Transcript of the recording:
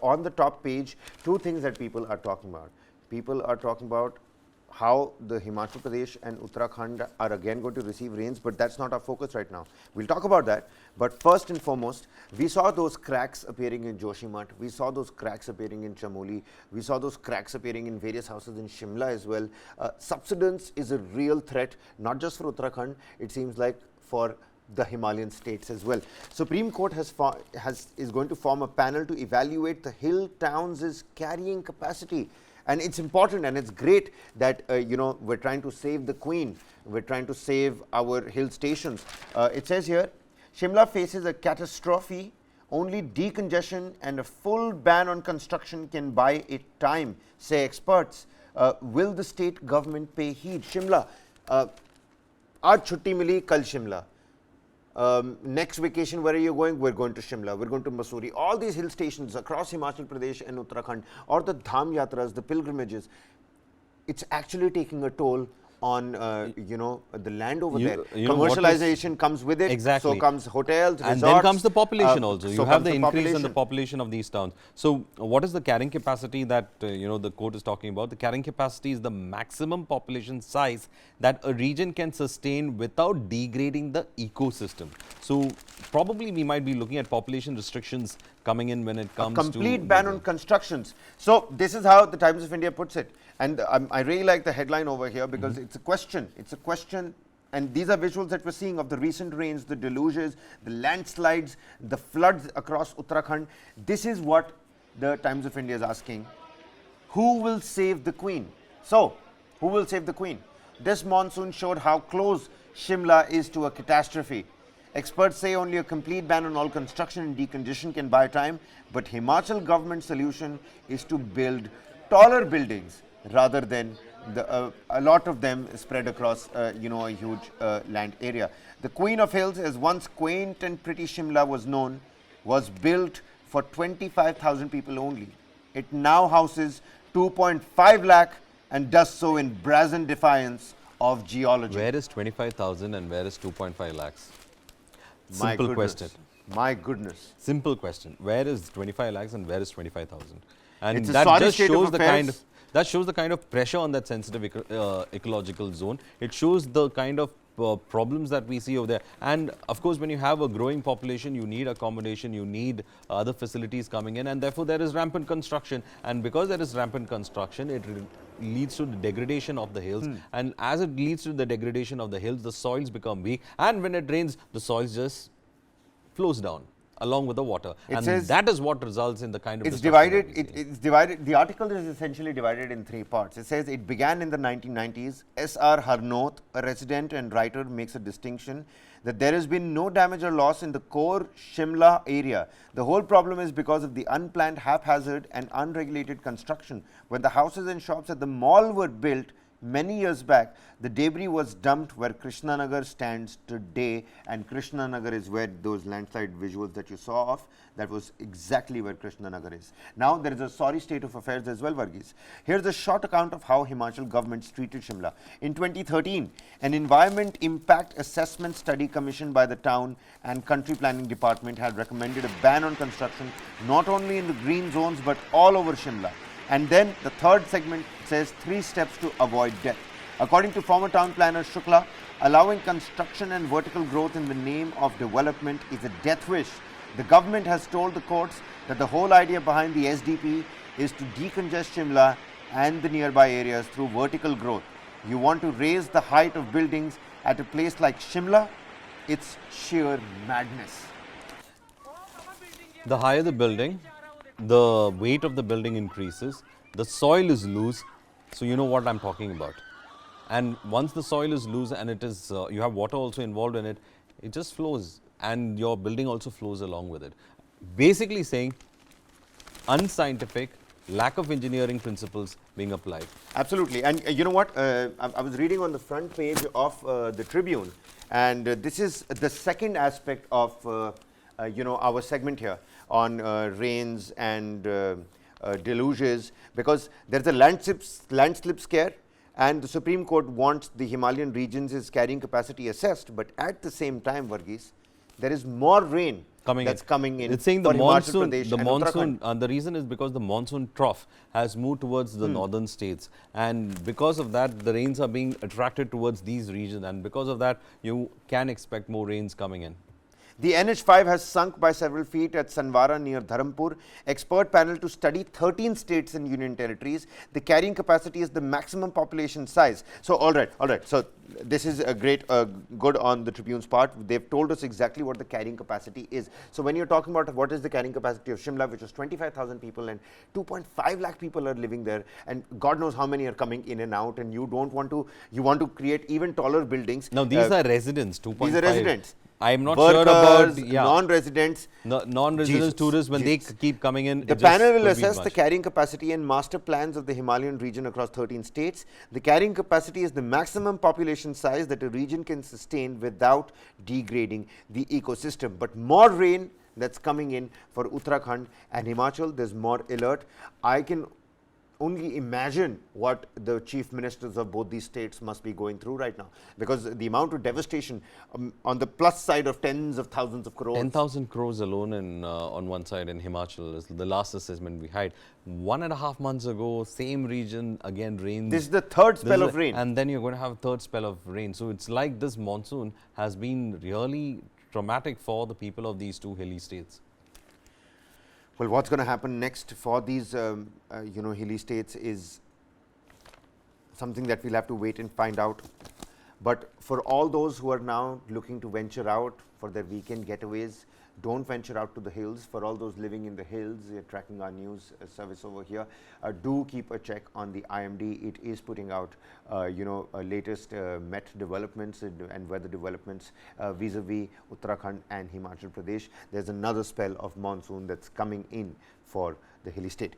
on the top page, two things that people are talking about. People are talking about how the Himachal Pradesh and Uttarakhand are again going to receive rains, but that's not our focus right now. We'll talk about that. But first and foremost, we saw those cracks appearing in Joshimath. We saw those cracks appearing in Chamoli. We saw those cracks appearing in various houses in Shimla as well. Subsidence is a real threat, not just for Uttarakhand. It seems like for the Himalayan states as well. Supreme Court is going to form a panel to evaluate the hill towns' carrying capacity. And it's important and it's great that we're trying to save the Queen. We're trying to save our hill stations. It says here, Shimla faces a catastrophe. Only decongestion and a full ban on construction can buy it time, say experts. Will the state government pay heed? Shimla, aaj chutti mili, kal Shimla. Next vacation, where are you going? We're going to Shimla, we're going to Mussoorie. All these hill stations across Himachal Pradesh and Uttarakhand, or the Dham Yatras, the pilgrimages, it's actually taking a toll on the land over there. Commercialization comes with it. Exactly. So comes hotels, resorts. And then comes the population also. So you have the increase in the population of these towns. So what is the carrying capacity that the court is talking about? The carrying capacity is the maximum population size that a region can sustain without degrading the ecosystem. So probably we might be looking at population restrictions coming in when it comes to... complete ban on constructions. So this is how the Times of India puts it. And I really like the headline over here because it's a question. It's a question. And these are visuals that we're seeing of the recent rains, the deluges, the landslides, the floods across Uttarakhand. This is what the Times of India is asking. Who will save the Queen? So, who will save the Queen? This monsoon showed how close Shimla is to a catastrophe. Experts say only a complete ban on all construction and decongestion can buy time, but Himachal government solution is to build taller buildings rather than a lot of them spread across a huge land area. The Queen of Hills, as once quaint and pretty Shimla was known, was built for 25,000 people only. It now houses 2.5 lakh and does so in brazen defiance of geology. Where is 25,000 and where is 2.5 lakhs? Simple question. My goodness. Simple question. Where is 25 lakhs and where is 25,000? And it's that just shows the kind of pressure on that sensitive ecological zone. It shows the kind of problems that we see over there. And of course, when you have a growing population, you need accommodation, you need other facilities coming in, and therefore there is rampant construction. And because there is rampant construction, it leads to the degradation of the hills. And as it leads to the degradation of the hills, the soils become weak. And when it rains, the soils just flows down along with the water. And that is what results in the kind of... It's divided. It's divided. The article is essentially divided in three parts. It says it began in the 1990s. S.R. Harnoth, a resident and writer, makes a distinction that there has been no damage or loss in the core Shimla area. The whole problem is because of the unplanned, haphazard and unregulated construction. When the houses and shops at the mall were built many years back, the debris was dumped where Krishnanagar stands today, and Krishnanagar is where those landslide visuals that you saw of, that was exactly where Krishnanagar is. Now there is a sorry state of affairs as well, Varghese. Here's a short account of how Himachal governments treated Shimla. In 2013, an environment impact assessment study commissioned by the town and country planning department had recommended a ban on construction not only in the green zones but all over Shimla. And then the third segment says 3 steps to avoid death. According to former town planner Shukla, allowing construction and vertical growth in the name of development is a death wish. The government has told the courts that the whole idea behind the SDP is to decongest Shimla and the nearby areas through vertical growth. You want to raise the height of buildings at a place like Shimla? It's sheer madness. The higher the building, the weight of the building increases, the soil is loose, so you know what I'm talking about. And once the soil is loose and it is, you have water also involved in it, it just flows and your building also flows along with it. Basically saying unscientific, lack of engineering principles being applied. Absolutely. And you know what, I was reading on the front page of the Tribune, and this is the second aspect of our segment here on rains and deluges, because there's a landslip scare, and the Supreme Court wants the Himalayan regions' carrying capacity assessed. But at the same time, Varghese, there is more rain that's coming in. It's saying for the Himachal monsoon, Pradesh the and monsoon, Uttarakhand. the reason is because the monsoon trough has moved towards the northern states, and because of that, the rains are being attracted towards these regions, and because of that, you can expect more rains coming in. The NH5 has sunk by several feet at Sanwara near Dharampur. Expert panel to study 13 states and union territories. The carrying capacity is the maximum population size. So, all right. So, this is a great, good on the Tribune's part. They've told us exactly what the carrying capacity is. So, when you're talking about what is the carrying capacity of Shimla, which is 25,000 people and 2.5 lakh people are living there, and God knows how many are coming in and out, and you don't want to, you want to create even taller buildings. Now, these are residents, 2.5. These are residents. I'm not Workers, sure about non-residents. non-residents, tourists, when they keep coming in. The panel will assess the carrying capacity and master plans of the Himalayan region across 13 states. The carrying capacity is the maximum population size that a region can sustain without degrading the ecosystem. But more rain that's coming in for Uttarakhand and Himachal, there's more alert. I can only imagine what the chief ministers of both these states must be going through right now, because the amount of devastation on the plus side of tens of thousands of crores. 10,000 crores alone in, on one side in Himachal is the last assessment we had. 1.5 months ago, same region, again rains. This is the third spell of rain. And then you're going to have a third spell of rain. So it's like this monsoon has been really traumatic for the people of these two hilly states. Well, what's going to happen next for these, hilly states is something that we'll have to wait and find out. But for all those who are now looking to venture out for their weekend getaways, don't venture out to the hills. For all those living in the hills, tracking our news service over here, do keep a check on the IMD. It is putting out, latest Met developments and weather developments vis-a-vis Uttarakhand and Himachal Pradesh. There's another spell of monsoon that's coming in for the hilly state.